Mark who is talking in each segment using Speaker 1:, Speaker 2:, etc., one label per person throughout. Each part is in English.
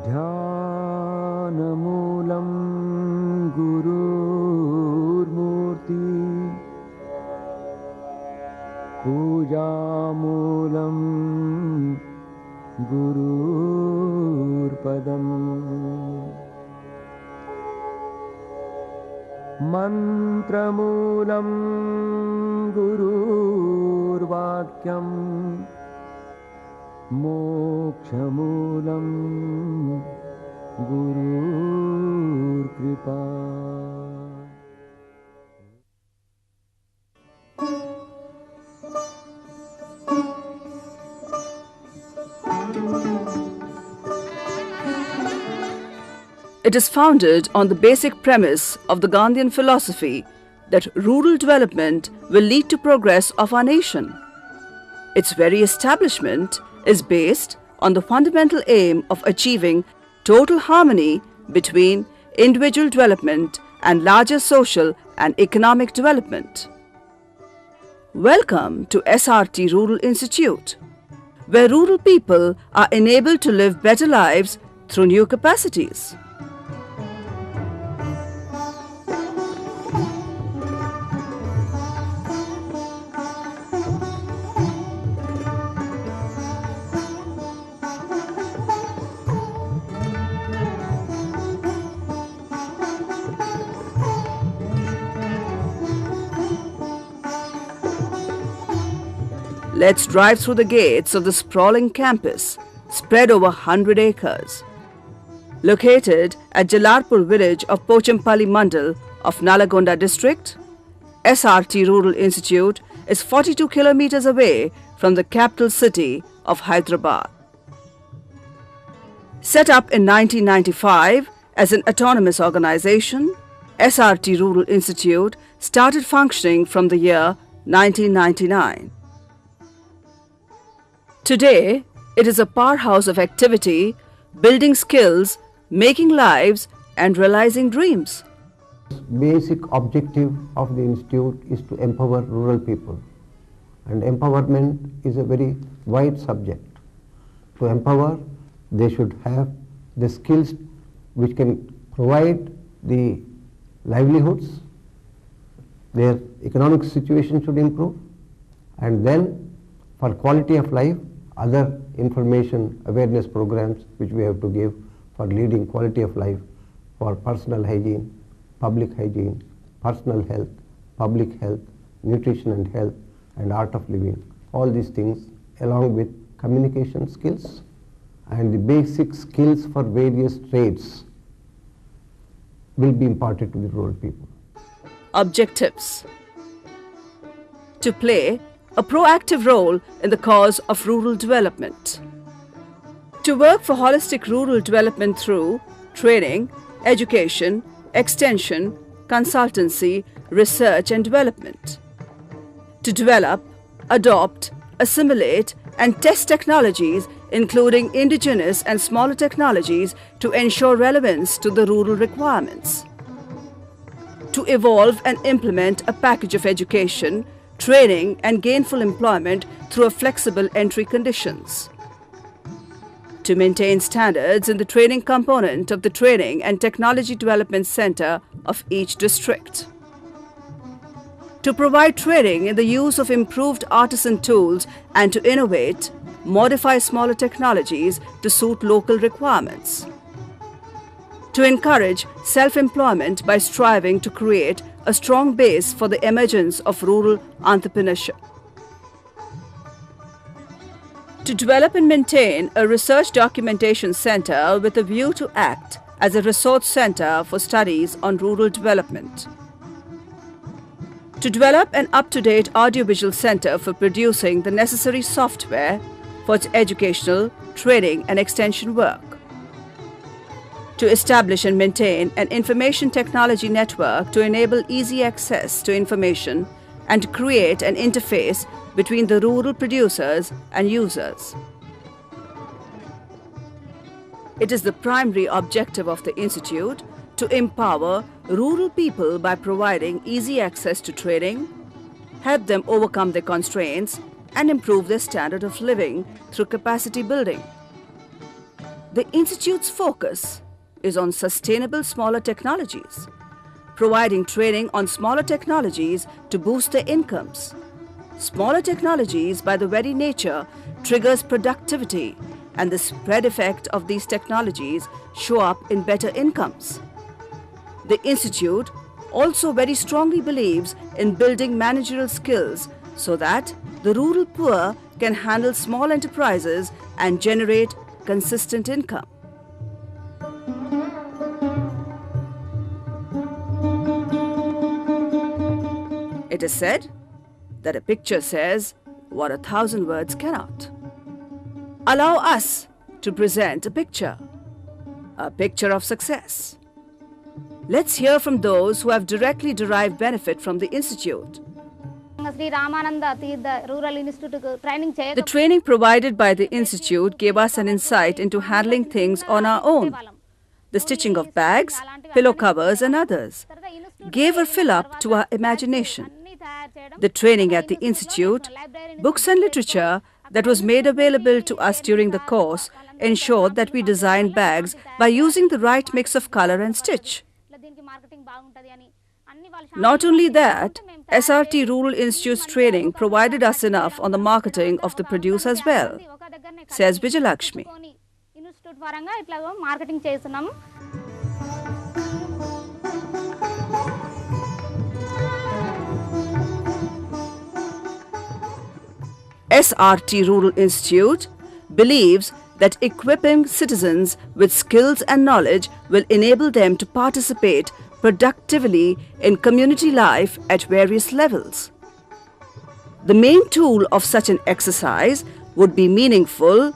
Speaker 1: ध्यानमूलं गुरुर्मूर्ति पूजामूलं गुरुर्पदम् मन्त्रमूलं गुरुर्वाक्यम् मोक्षमूलं गुरुर्कृपा।
Speaker 2: It is founded on the basic premise of the Gandhian philosophy that rural development will lead to progress of our nation. Its very establishment is based on the fundamental aim of achieving total harmony between individual development and larger social and economic development. Welcome to SRT Rural Institute, where rural people are enabled to live better lives through new capacities. Let's drive through the gates of the sprawling campus, spread over 100 acres. Located at Jalarpur village of Pochampalli Mandal of Nalagonda district, SRT Rural Institute is 42 kilometers away from the capital city of Hyderabad. Set up in 1995 as an autonomous organization, SRT Rural Institute started functioning from the year 1999. Today, it is a powerhouse of activity, building skills, making lives, and realizing dreams.
Speaker 3: Basic objective of the institute is to empower rural people, and empowerment is a very wide subject. To empower, they should have the skills which can provide the livelihoods, their economic situation should improve, and then for quality of life, other information awareness programs which we have to give for leading quality of life, for personal hygiene, public hygiene, personal health, public health, nutrition and health, and art of living. All these things along with communication skills and the basic skills for various trades will be imparted to the rural people.
Speaker 2: Objectives: to play a proactive role in the cause of rural development. To work for holistic rural development through training, education, extension, consultancy, research and development. To develop, adopt, assimilate and test technologies including indigenous and smaller technologies to ensure relevance to the rural requirements. To evolve and implement a package of education, training and gainful employment through a flexible entry conditions. To maintain standards in the training component of the Training and Technology Development Center of each district. To provide training in the use of improved artisan tools and to innovate, modify smaller technologies to suit local requirements. To encourage self-employment by striving to create a strong base for the emergence of rural entrepreneurship. To develop and maintain a research documentation center with a view to act as a resource center for studies on rural development. To develop an up-to-date audiovisual center for producing the necessary software for its educational, training and extension work. To establish and maintain an information technology network to enable easy access to information and to create an interface between the rural producers and users. It is the primary objective of the Institute to empower rural people by providing easy access to training, help them overcome their constraints, and improve their standard of living through capacity building. The Institute's focus is on sustainable smaller technologies, providing training on smaller technologies to boost their incomes. Smaller technologies, by the very nature, triggers productivity, and the spread effect of these technologies show up in better incomes. The Institute also very strongly believes in building managerial skills so that the rural poor can handle small enterprises and generate consistent income. It is said that a picture says what 1,000 words cannot. Allow us to present a picture of success. Let's hear from those who have directly derived benefit from the Institute. The training provided by the Institute gave us an insight into handling things on our own. The stitching of bags, pillow covers and others gave a fill-up to our imagination. The training at the Institute, books and literature that was made available to us during the course ensured that we designed bags by using the right mix of color and stitch. Not only that, SRT Rural Institute's training provided us enough on the marketing of the produce as well, says Vijayalakshmi. SRT Rural Institute believes that equipping citizens with skills and knowledge will enable them to participate productively in community life at various levels. The main tool of such an exercise would be meaningful,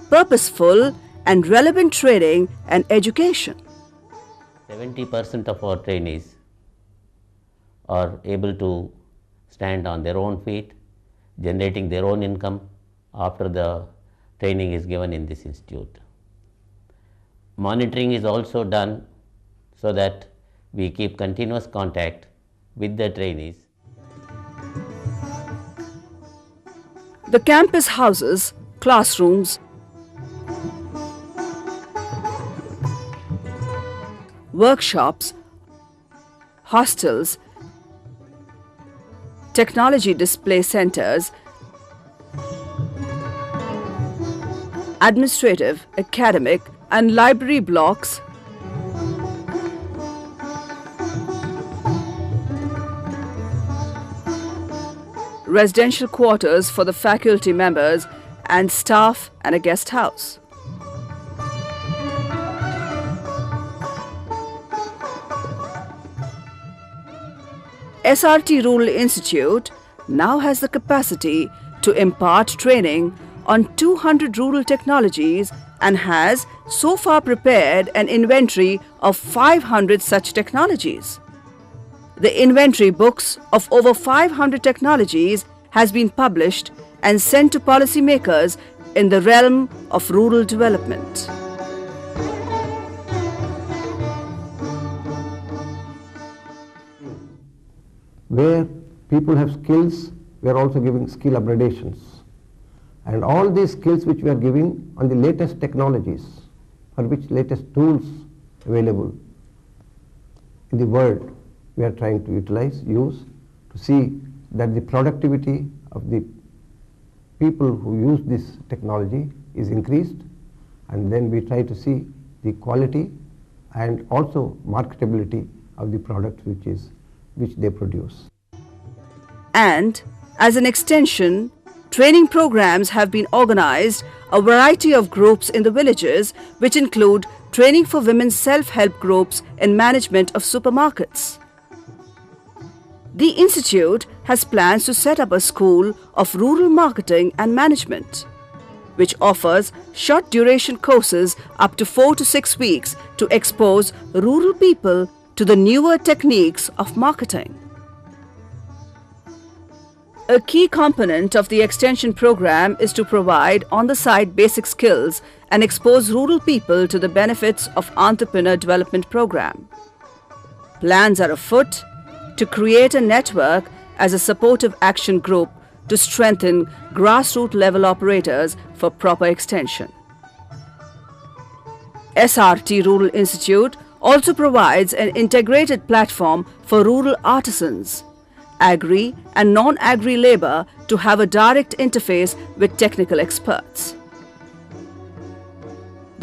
Speaker 2: purposeful, and relevant training and education.
Speaker 4: 70% of our trainees are able to stand on their own feet, generating their own income after the training is given in this institute. Monitoring is also done so that we keep continuous contact with the trainees.
Speaker 2: The campus houses classrooms, workshops, hostels, technology display centers, administrative, academic, and library blocks, residential quarters for the faculty members and staff, and a guest house. SRT Rural Institute now has the capacity to impart training on 200 rural technologies and has so far prepared an inventory of 500 such technologies. The inventory books of over 500 technologies has been published and sent to policymakers in the realm of rural development.
Speaker 3: Where people have skills, we are also giving skill upgradations. And all these skills which we are giving on the latest technologies, for which latest tools available in the world, we are trying to use to see that the productivity of the people who use this technology is increased, and then we try to see the quality and also marketability of the product which they produce.
Speaker 2: And as an extension, training programs have been organized a variety of groups in the villages, which include training for women's self-help groups in management of supermarkets. The Institute has plans to set up a school of rural marketing and management, which offers short duration courses up to 4 to 6 weeks to expose rural people to the newer techniques of marketing. A key component of the extension program is to provide on-the-side basic skills and expose rural people to the benefits of Entrepreneur Development Program. Plans are afoot to create a network as a supportive action group to strengthen grassroots level operators for proper extension. SRT Rural Institute also provides an integrated platform for rural artisans, agri and non-agri labor to have a direct interface with technical experts.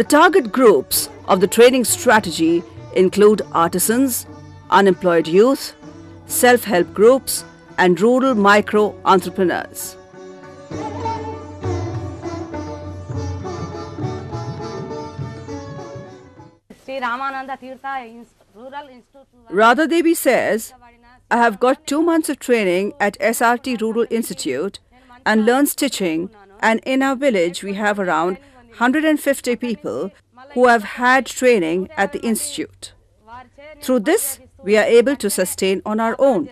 Speaker 2: The target groups of the training strategy include artisans, unemployed youth, self-help groups, and rural micro-entrepreneurs. Radha Devi says, I have got 2 months of training at SRT Rural Institute and learned stitching, and in our village we have around 150 people who have had training at the institute. Through this, we are able to sustain on our own.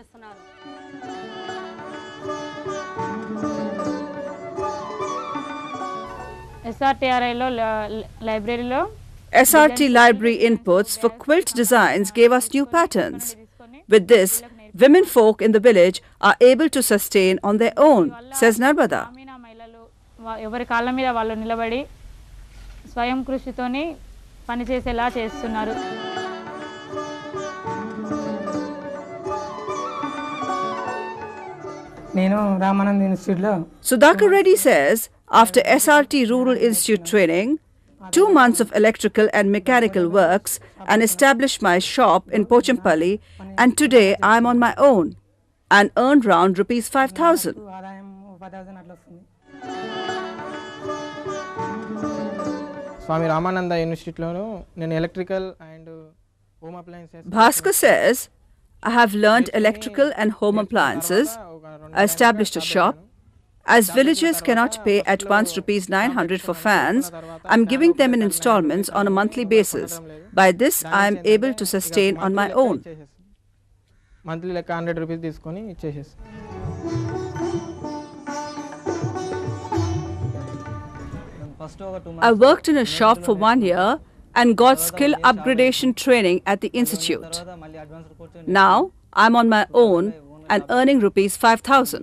Speaker 2: SRT library inputs for quilt designs gave us new patterns. With this, women folk in the village are able to sustain on their own, says Narmada.
Speaker 5: స్వయం కృషితోని పనిచేసేలా చేస్తున్నారు.
Speaker 6: నేను రామానంద ఇన్స్టిట్యూట్లో
Speaker 2: Sudhakar Reddy says, after SRT Rural Institute training, 2 months of electrical and mechanical works, and established my shop in Pochampalli, and today I am on my own and earn round rupees 5,000.
Speaker 6: ఆదాయం 10,000 అట్లా వస్తుంది.
Speaker 7: స్వామి రామానంద ఇన్స్టిట్యూట్లోను నేను electrical and home appliances.
Speaker 2: Bhaskar says, I have learned electrical and home appliances. I established a shop. As villagers cannot pay at once rupees 900 for fans, I am giving them in installments on a monthly basis. By this, I am able to sustain on my own.
Speaker 7: Monthly లెక్క 100 rupees తీసుకొని ఇచ్చేసేసి.
Speaker 2: I worked in a shop for 1 year and got skill upgradation training at the institute. Now, I am on my own and earning rupees 5,000.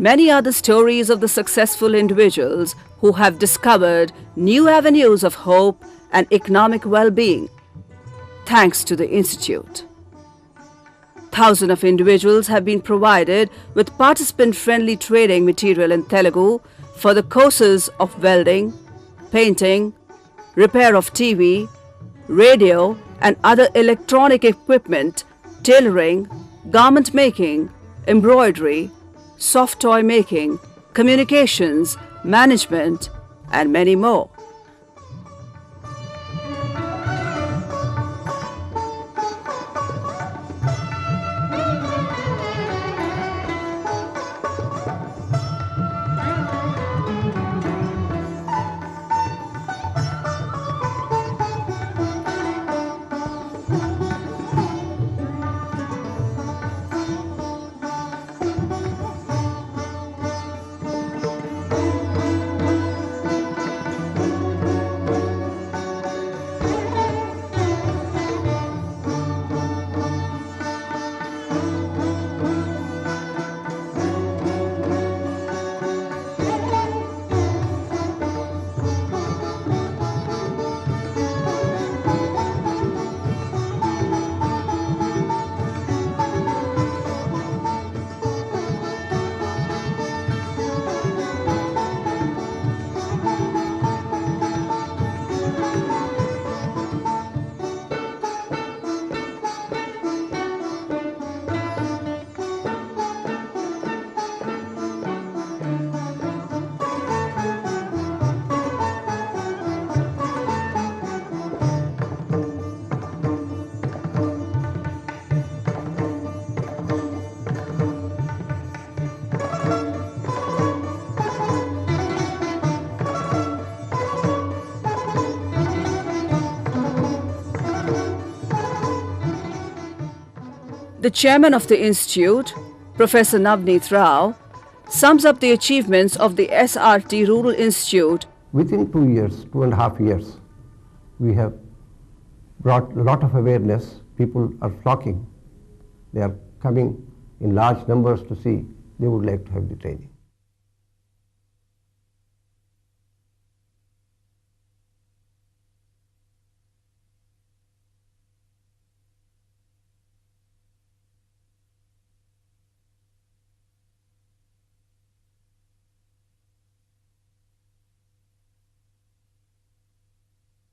Speaker 2: Many are the stories of the successful individuals who have discovered new avenues of hope and economic well-being, thanks to the institute. Thousands of individuals have been provided with participant-friendly training material in Telugu for the courses of welding, painting, repair of TV, radio and other electronic equipment, tailoring, garment making, embroidery, soft toy making, communications, management and many more. The chairman of the institute, Professor Navneet Rao, sums up the achievements of the SRT Rural Institute.
Speaker 3: Within 2 years, 2.5 years, we have brought a lot of awareness. People are flocking. They are coming in large numbers to see they would like to have the training.